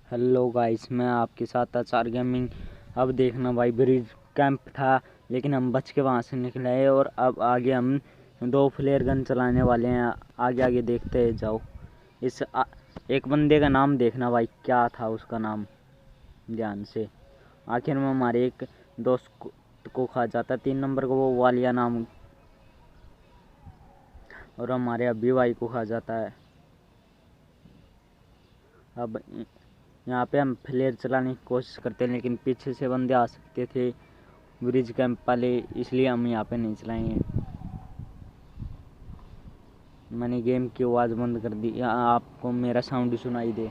Hello guys, मैं आपके साथ आचार गेमिंग। अब देखना भाई, ब्रिज कैंप था लेकिन हम बच के वहाँ से निकले हैं और अब आगे हम 2 फ्लेयर गन चलाने वाले हैं। आगे आगे देखते जाओ। एक बंदे का नाम देखना भाई, क्या था उसका नाम, ध्यान से। आखिर में हमारे एक दोस्त को खा जाता 3 नंबर को, वो वालिया नाम, और हमारे अभी भाई को खा जाता है। अब यहाँ पे हम फ्लेयर चलाने की कोशिश करते हैं लेकिन पीछे से बंदे आ सकते थे ब्रिज कैंप वाले, इसलिए हम यहाँ पे नहीं चलाएंगे। मैंने गेम की आवाज़ बंद कर दी, यहाँ आपको मेरा साउंड सुनाई दे।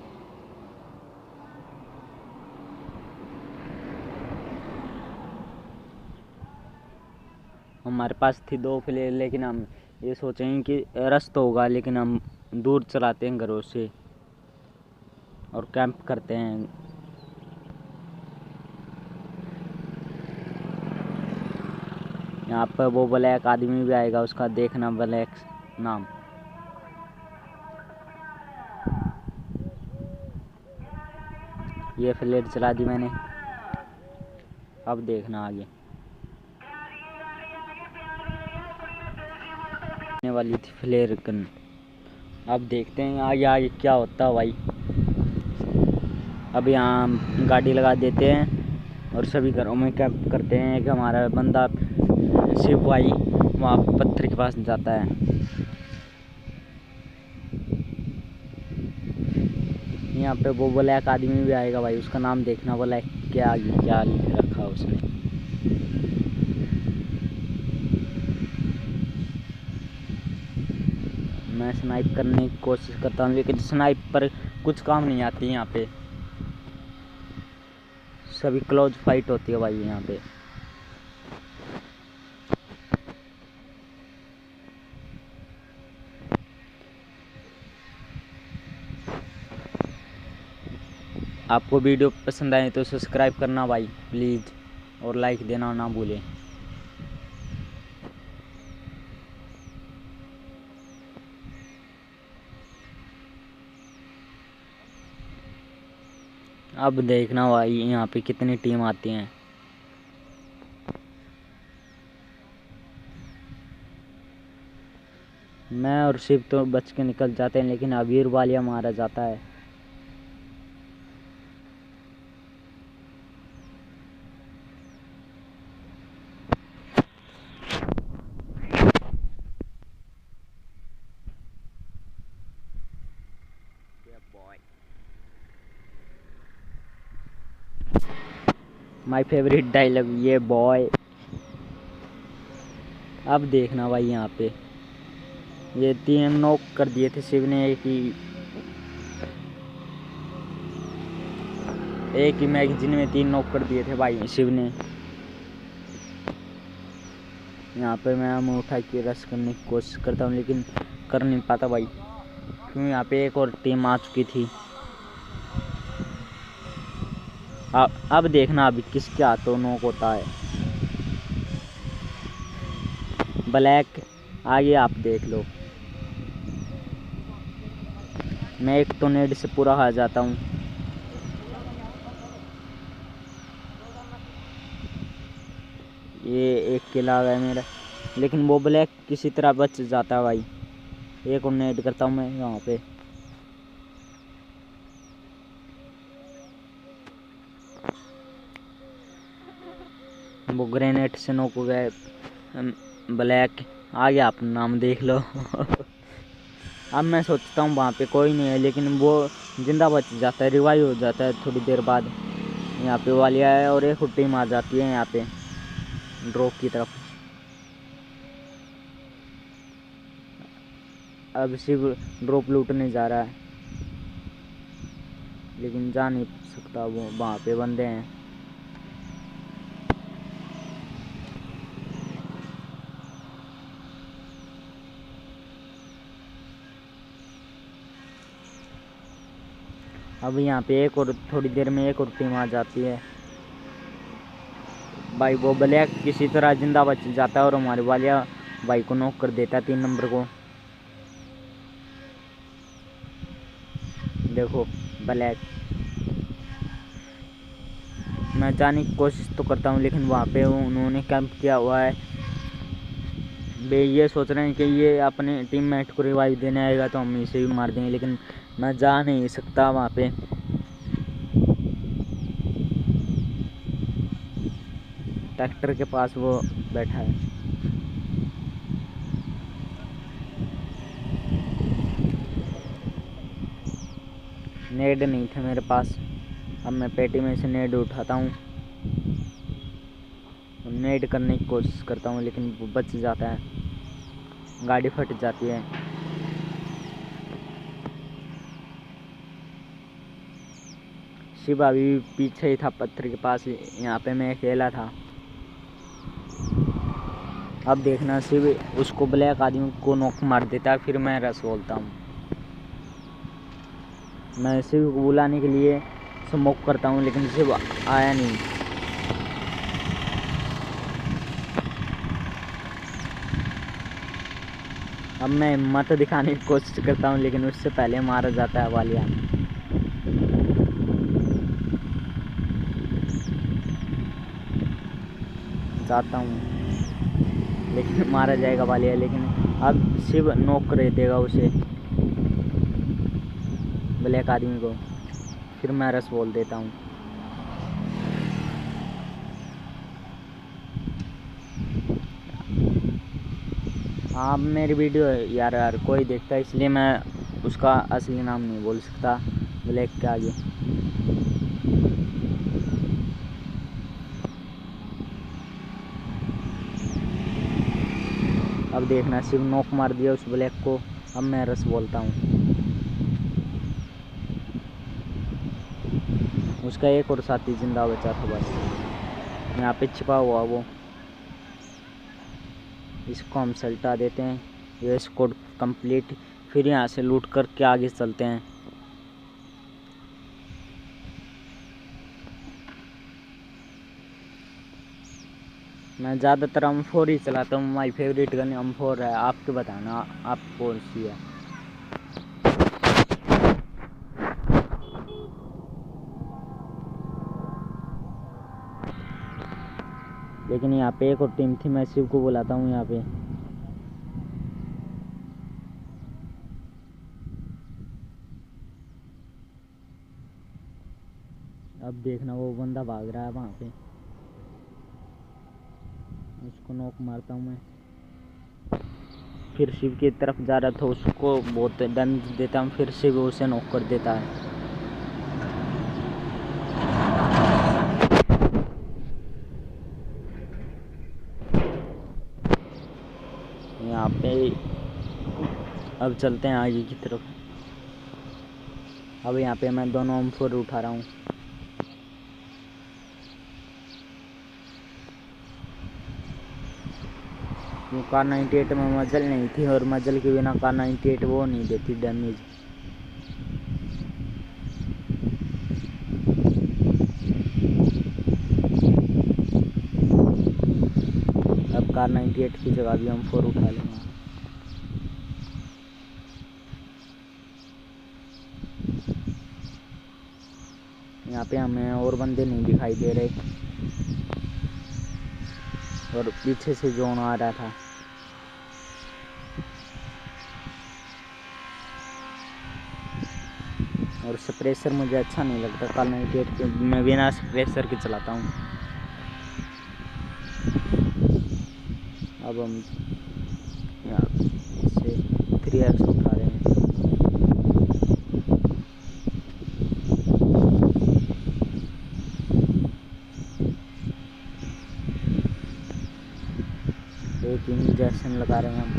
हमारे पास थी 2 फ्लेयर लेकिन हम ये सोचेंगे कि रश तो होगा, लेकिन हम दूर चलाते हैं घरों से और कैंप करते हैं। यहाँ पर वो ब्लैक आदमी भी आएगा, उसका देखना, ब्लैक नाम। ये फ्लेयर चला दी मैंने, अब देखना आगे वाली थी फ्लेयर गन। अब देखते हैं आगे आगे क्या होता है भाई। अब यहाँ हम गाड़ी लगा देते हैं और सभी घरों में कैंप करते हैं कि हमारा बंदा शिव भाई वहाँ पत्थर के पास जाता है। यहाँ पे वो ब्लैक आदमी भी आएगा भाई, उसका नाम देखना, ब्लैक क्या लिख रखा उसने। मैं स्नाइप करने की कोशिश करता हूँ लेकिन स्नाइप पर कुछ काम नहीं आती। यहाँ पे सभी क्लोज फाइट होती है भाई यहाँ पे। आपको वीडियो पसंद आए तो सब्सक्राइब करना भाई प्लीज़, और लाइक देना ना भूलें। अब देखना भाई यहाँ पे कितनी टीम आती हैं। मैं और शिव तो बच के निकल जाते हैं लेकिन अबीर वालिया मारा जाता है। माय फेवरेट डायलॉग, ये बॉय। अब देखना भाई यहाँ पे ये 3 नॉक कर दिए थे शिव ने, एक ही मैगजीन में 3 नॉक कर दिए थे भाई शिव ने। यहाँ पे मैं हम उठा के रश करने की कोशिश करता हूँ लेकिन कर नहीं पाता भाई, क्योंकि यहाँ पे एक और टीम आ चुकी थी। अब देखना अभी किसके हाथों नॉक होता है। ब्लैक आगे आप देख लो, मैं एक तो नेड से पूरा हार जाता हूँ। ये एक किल आ गया मेरा, लेकिन वो ब्लैक किसी तरह बच जाता है भाई। एक और नेड करता हूँ मैं यहाँ पे। वो ग्रेनेड से नॉक हो गए। ब्लैक आगे आप नाम देख लो। अब मैं सोचता हूँ वहाँ पे कोई नहीं है लेकिन वो जिंदा बच जाता है, रिवाइव हो जाता है थोड़ी देर बाद। यहाँ पे वालिया है और एक टीम आ जाती है यहाँ पे ड्रॉप की तरफ। अब सिर्फ ड्रॉप लूटने जा रहा है लेकिन जा नहीं सकता, वो वहाँ पे बंदे हैं। अब यहाँ पे एक और थोड़ी देर में एक और टीम आ जाती है भाई। वो ब्लैक किसी तरह जिंदा बच जाता है और हमारे वालिया भाई को नॉक कर देता है 3 नंबर को। देखो ब्लैक मैं जाने की कोशिश तो करता हूँ, लेकिन वहाँ पे उन्होंने कैंप किया हुआ है। वे ये सोच रहे हैं कि ये अपने टीममेट को रिवाइव देने आएगा तो हम इसे भी मार देंगे, लेकिन मैं जा नहीं सकता वहाँ पे। ट्रैक्टर के पास वो बैठा है। नेड नहीं थे मेरे पास। अब मैं पेटी में से नेड उठाता हूँ, नेड करने की कोशिश करता हूँ, लेकिन वो बच जाता है, गाड़ी फट जाती है। शिव अभी पीछे ही था पत्थर के पास, यहाँ पे मैं अकेला था। अब देखना, शिव उसको ब्लैक आदमी को नॉक मार देता है, फिर मैं रस बोलता हूँ। मैं शिव को बुलाने के लिए स्मोक करता हूँ, लेकिन शिव आया नहीं। अब मैं हिम्मत दिखाने की कोशिश करता हूँ, लेकिन उससे पहले मारा जाता है वालिया। जाता हूँ, लेकिन मारा जाएगा वालिया। लेकिन अब शिव नॉक कर देगा उसे, ब्लैक आदमी को। फिर मैं रस बोल देता हूँ। आप मेरी वीडियो यार कोई देखता है, इसलिए मैं उसका असली नाम नहीं बोल सकता ब्लैक के आगे। अब देखना, शिव नॉक मार दिया उस ब्लैक को। अब मैं रस बोलता हूँ। उसका एक और साथी जिंदा बचा था बस, यहाँ पे छिपा हुआ वो। इसको हम सल्टा देते हैं। ये स्क्वाड कंप्लीट। फिर यहाँ से लूट करके आगे चलते हैं। मैं ज़्यादातर M4 ही चलाता हूँ। माई फेवरेट गन M4 है। आपके बताना आप कौन सी है। लेकिन यहाँ पे एक और टीम थी, मैं शिव को बुलाता हूँ यहाँ पे। अब देखना, वो बंदा भाग रहा है वहाँ पे, उसको नॉक मारता हूँ मैं। फिर शिव की तरफ जा रहा था, उसको बहुत डैमेज देता हूँ, फिर शिव उसे नॉक कर देता है। यहाँ पे अब चलते हैं आगे की तरफ। अब यहाँ पे मैं दोनों M4 उठा रहा हूँ। वो Kar98 में मजल नहीं थी, और मजल के बिना Kar98 वो नहीं देती डैमेज। अब Kar98 की जगह भी M4 उठा लेंगे। यहाँ पे हमें और बंदे नहीं दिखाई दे रहे, और पीछे से जोन आ रहा था। और सप्रेसर मुझे अच्छा नहीं लगता Kar98 के, मैं बिना सप्रेसर के चलाता हूँ। अब हम यहाँ से 3x उठा रहे हैं। एक इंजेक्शन लगा रहे हैं हम।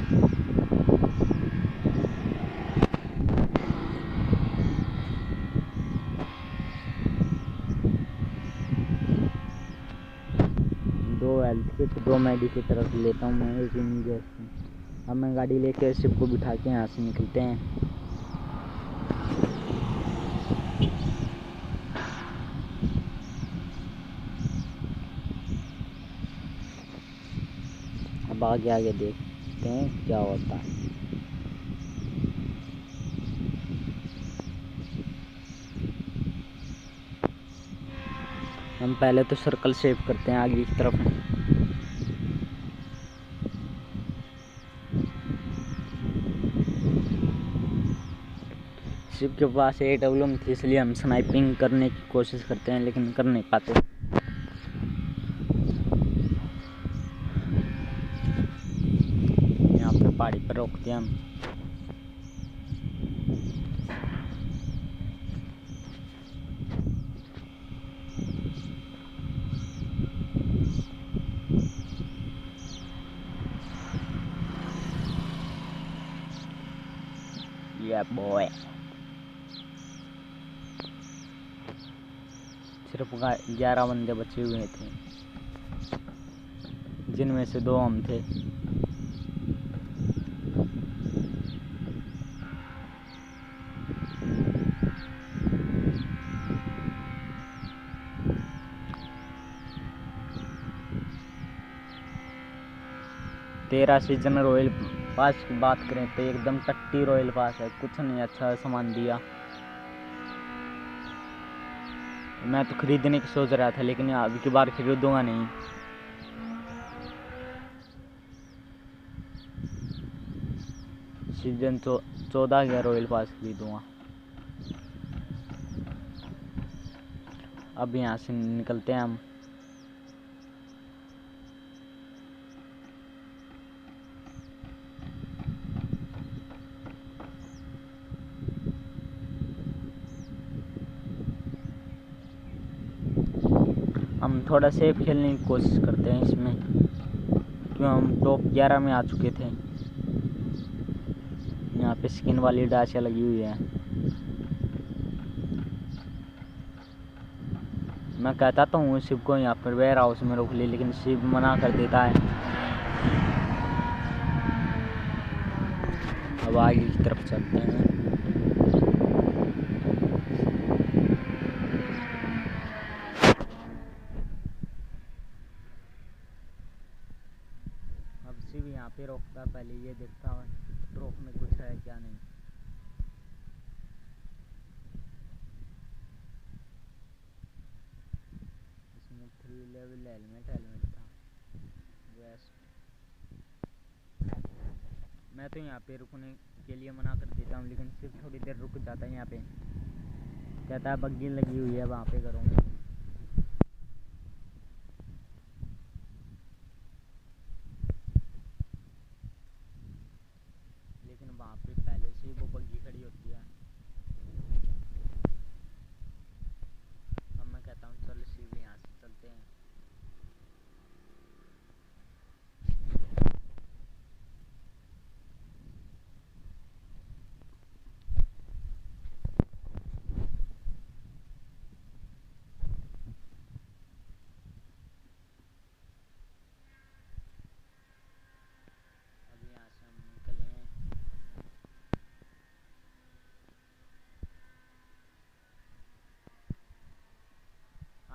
दो हेल्थ किट, 2 मेडी की तरफ लेता हूँ मैं एक इंजेक्शन। अब मैं गाड़ी लेके शिप को बिठा के यहाँ से निकलते हैं। अब आगे आगे देखते हैं क्या होता है। हम पहले तो सर्कल सेव करते हैं आगे की तरफ। शिव के पास AWM थी, इसलिए हम स्नाइपिंग करने की कोशिश करते हैं लेकिन कर नहीं पाते। यहाँ पे पहाड़ी पर रोकते हैं हम। Yeah boy। सिर्फ 11 बंदे बचे हुए थे, जिनमें से 2 हम थे। तेरा सीजन रॉयल पास की बात करें तो एकदम टट्टी रॉयल पास है, कुछ नहीं अच्छा सामान दिया। मैं तो खरीदने की सोच रहा था लेकिन अभी की बार खरीदूंगा नहीं। सीजन 14 का रॉयल पास खरीदूंगा। अब यहाँ से निकलते हैं हम। हम थोड़ा सेफ खेलने की कोशिश करते हैं इसमें, क्यों हम टॉप 11 में आ चुके थे। यहाँ पे स्किन वाली डाशिया लगी हुई है। मैं कहता तो हूँ शिव को यहाँ पर वेयर हाउस में रोक ले, लेकिन शिव मना कर देता है। अब आगे की तरफ चलते हैं। अब शिव यहाँ पे रोकता, पहले ये देखता है ड्रॉप में कुछ है क्या नहीं। इसमें 3 लेवल हेलमेट था वेस्ट। मैं तो यहाँ पे रुकने के लिए मना कर देता हूँ, लेकिन सिर्फ थोड़ी देर रुक जाता है। यहाँ पे कहता है बग्गी लगी हुई है, वहाँ पे करूँगा। लेकिन वहाँ पे पहले से ही वो बग्गी खड़ी होती है। अब मैं कहता हूँ चल शिव यहाँ से चलते हैं।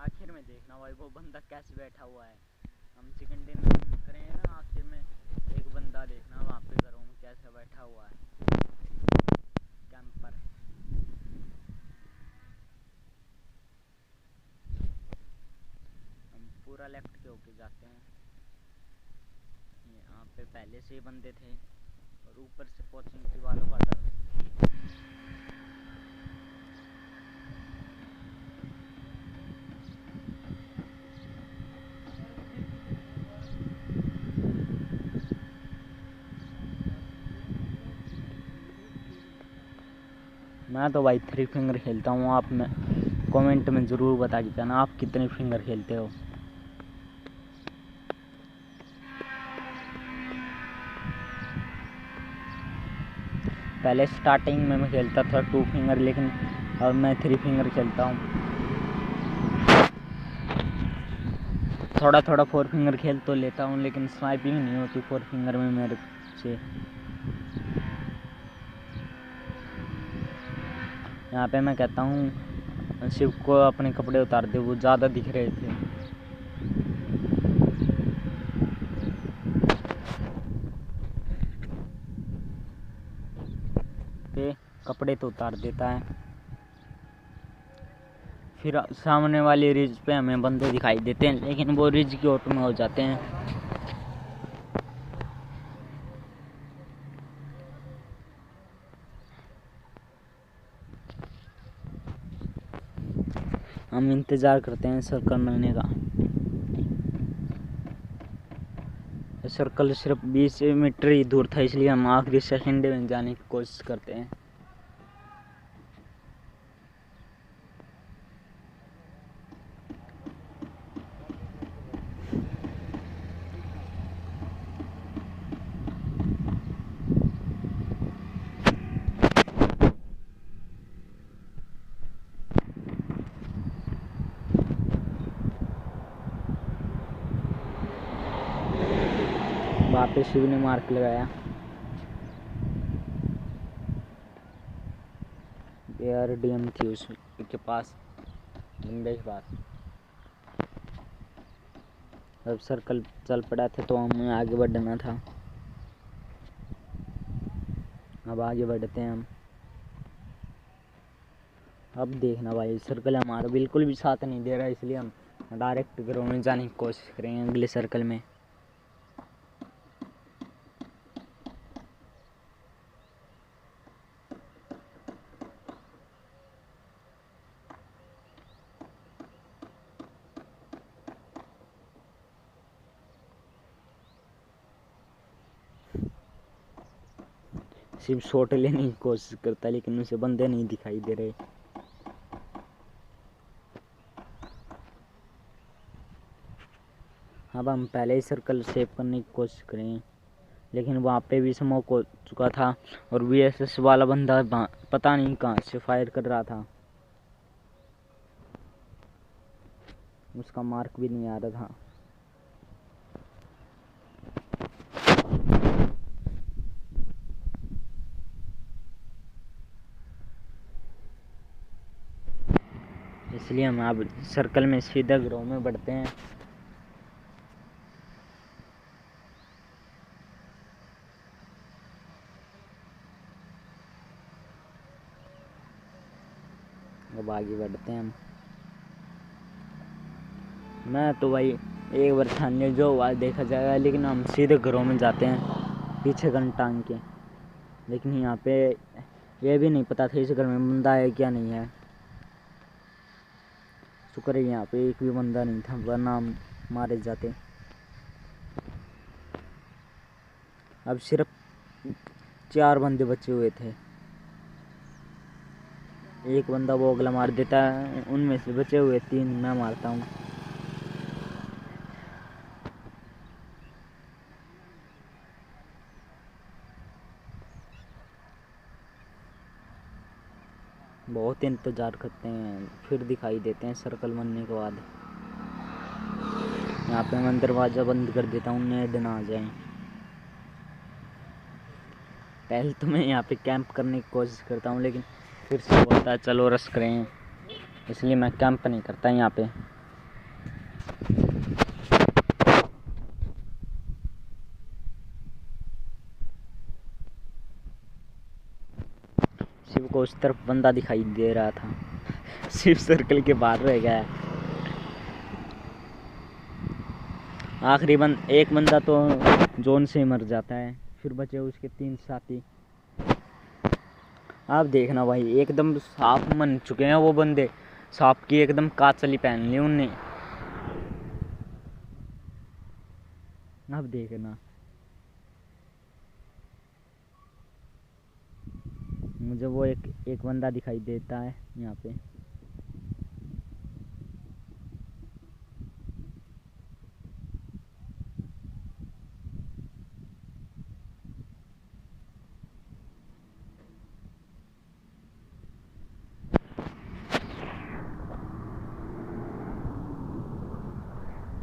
आखिर में देखना भाई वो बंदा कैसे बैठा हुआ है। हम चिकन डिनर करेंगे ना, आखिर में एक बंदा देखना वहाँ पे घरों में कैसे बैठा हुआ है कैंपर। हम पूरा लेफ्ट के होके जाते हैं। यहाँ पे पहले से ही बंदे थे और ऊपर से कोचिंग वालों का डर। मैं तो भाई 3 फिंगर खेलता हूँ। आप में कमेंट में ज़रूर बता दीजिए आप कितने फिंगर खेलते हो। पहले स्टार्टिंग में मैं खेलता था 2 फिंगर, लेकिन अब मैं 3 फिंगर खेलता हूँ। थोड़ा 4 फिंगर खेल तो लेता हूँ, लेकिन स्नाइपिंग नहीं होती 4 फिंगर में मेरे से। यहाँ पे मैं कहता हूँ शिव को अपने कपड़े उतार दे, वो ज़्यादा दिख रहे थे। पे कपड़े तो उतार देता है, फिर सामने वाली रिज पे हमें बंदे दिखाई देते हैं, लेकिन वो रिज की ओट में हो जाते हैं। हम इंतज़ार करते हैं सर्कल मिलने का। सर्कल सिर्फ 20 मीटर ही दूर था, इसलिए हम आखिरी सेकंड में जाने की कोशिश करते हैं। वापस शिव ने मार्क लगाया। ARDM थी उसके पास, बंदे के पास। अब सर्कल चल पड़ा था तो हमें आगे बढ़ना था। अब आगे बढ़ते हैं हम। अब देखना भाई, सर्कल हमारा बिल्कुल भी साथ नहीं दे रहा, इसलिए हम डायरेक्ट ग्राउंड में जाने की कोशिश करेंगे अगले सर्कल में। सिर्फ शॉट लेने की कोशिश करता है, लेकिन उसे बंदे नहीं दिखाई दे रहे। अब हम पहले ही सर्कल सेव करने की कोशिश करें, लेकिन वहाँ पे भी स्मोक हो चुका था और VSS वाला बंदा पता नहीं कहाँ से फायर कर रहा था। उसका मार्क भी नहीं आ रहा था। इसलिए हम अब सर्कल में सीधा ग्राउंड में बढ़ते हैं। अब आगे बढ़ते हैं हम। मैं तो भाई एक बार थाने जो हुआ देखा जाएगा, लेकिन हम सीधे घरों में जाते हैं पीछे गन टांग के। लेकिन यहाँ पे ये भी नहीं पता था इस घर में बंदा है क्या नहीं है। शुक्र है यहाँ पे एक भी बंदा नहीं था, वरना हम मारे जाते। अब सिर्फ 4 बंदे बचे हुए थे। एक बंदा वो अगला मार देता है, उनमें से बचे हुए 3 मैं मारता हूँ। बहुत इंतज़ार करते हैं, फिर दिखाई देते हैं सर्कल बनने के बाद। यहाँ पे मैं दरवाज़ा बंद कर देता हूँ, नेड ना आ जाए। पहले तो मैं यहाँ पे कैंप करने की कोशिश करता हूँ, लेकिन फिर से बोलता है चलो रश करें, इसलिए मैं कैंप नहीं करता यहाँ पे। शिव को उस तरफ बंदा दिखाई दे रहा था। शिव सर्कल के बाहर रह गया है। आखिरी एक बंदा तो जोन से मर जाता है, फिर बचे उसके 3 साथी। आप देखना भाई, एकदम साफ मन चुके हैं वो बंदे। सांप की एकदम काचली पहन ली उनने। अब देखना, मुझे वो एक बंदा दिखाई देता है यहाँ पे।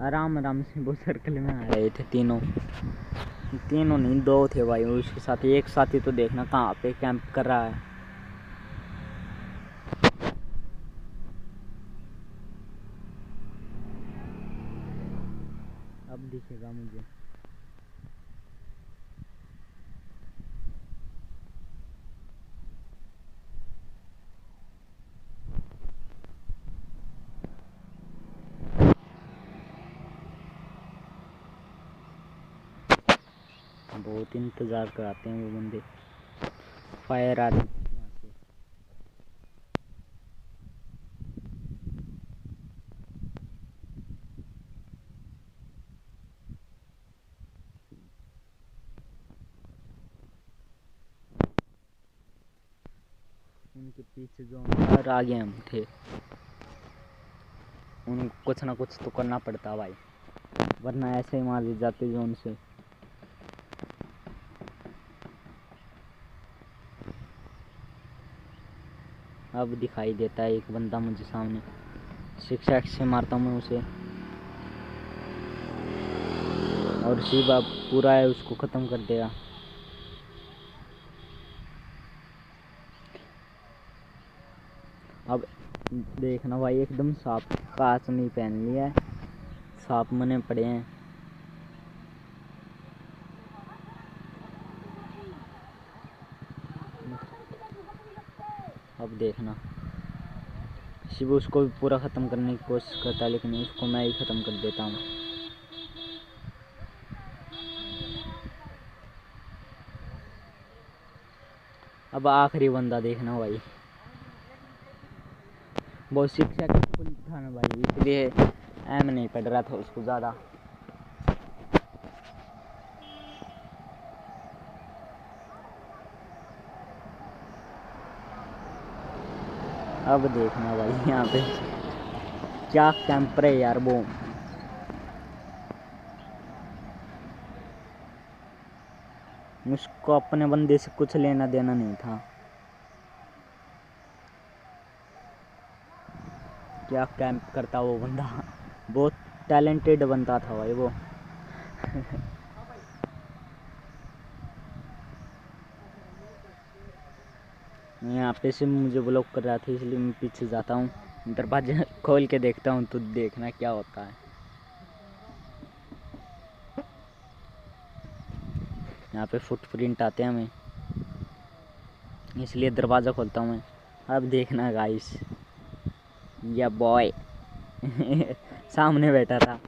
आराम आराम से वो सर्कल में आ रहे थे तीनों नहीं 2 थे भाई, उसके साथ एक साथी तो देखना कहाँ पे कैंप कर रहा है। अब दिखेगा मुझे। बहुत इंतज़ार कराते हैं वो बंदे। फायर आ रही है यहाँ से। उनके पीछे जो और आगे हम थे, उनको कुछ ना कुछ तो करना पड़ता भाई, वरना ऐसे ही मार दी जाते जोन से। अब दिखाई देता है एक बंदा मुझे सामने, 6x से मारता हूँ मैं उसे, और शिवा पूरा है उसको ख़त्म कर देगा। अब देखना भाई, एकदम साफ कांच नहीं पहन लिया है, साफ मने पड़े हैं। अब देखना शिव उसको भी पूरा ख़त्म करने की कोशिश करता है, लेकिन उसको मैं ही ख़त्म कर देता हूँ। अब आखिरी बंदा देखना भाई, बहुत शिक्षा का फुल था ना भाई, इसलिए एम नहीं पड़ रहा था उसको ज़्यादा। अब देखना भाई यहाँ पे क्या कैंपर है यार वो। उसको अपने बंदे से कुछ लेना देना नहीं था। क्या कैंप करता वो बंदा, बहुत टैलेंटेड बंदा था भाई वो। यहाँ पे से मुझे ब्लॉक कर रहा था, इसलिए मैं पीछे जाता हूँ, दरवाजा खोल के देखता हूँ तो देखना क्या होता है। यहाँ पे फुटप्रिंट आते हैं हमें, इसलिए दरवाज़ा खोलता हूँ मैं। अब देखना गाइस, या बॉय सामने बैठा था।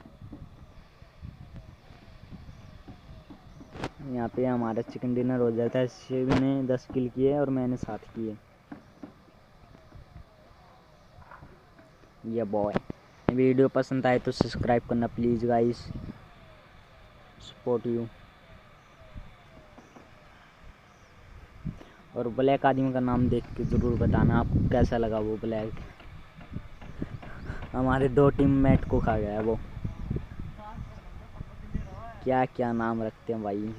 यहाँ पे हमारा चिकन डिनर हो जाता है। शिव ने 10 किल किए और मैंने 7 किए। ये बॉय, वीडियो पसंद आए तो सब्सक्राइब करना प्लीज़ गाइस, सपोर्ट यू। और ब्लैक आदमी का नाम देख के ज़रूर बताना आपको कैसा लगा वो ब्लैक। हमारे 2 टीममेट को खा गया वो। क्या क्या नाम रखते हैं भाई।